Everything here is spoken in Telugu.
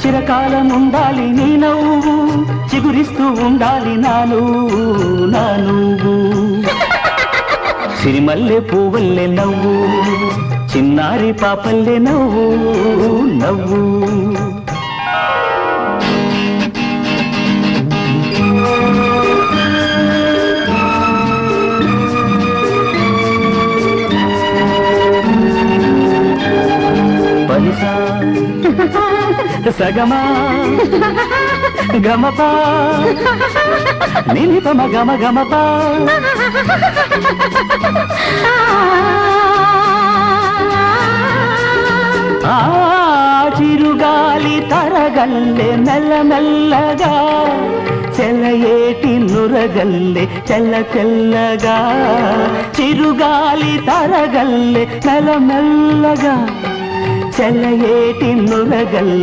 చిరకాలం ఉండాలి నీ నవ్వు, చిగురిస్తూ ఉండాలి నా నువ్వు. సిరిమల్లె పువ్వుల్లే నవ్వు, చిన్నారి పాపల్లే నవ్వు. పలిసా సగమా గమపా నిలిపమ గమపా ఆ చిరుగాలి తరగల్లే మెల్లమెల్లగా, చెలయేటి నురగల్లే తెల్లగా. చిరుగాలి తరగల్లే మెల్లమెల్లగా, చెలయేటి నురగల్లే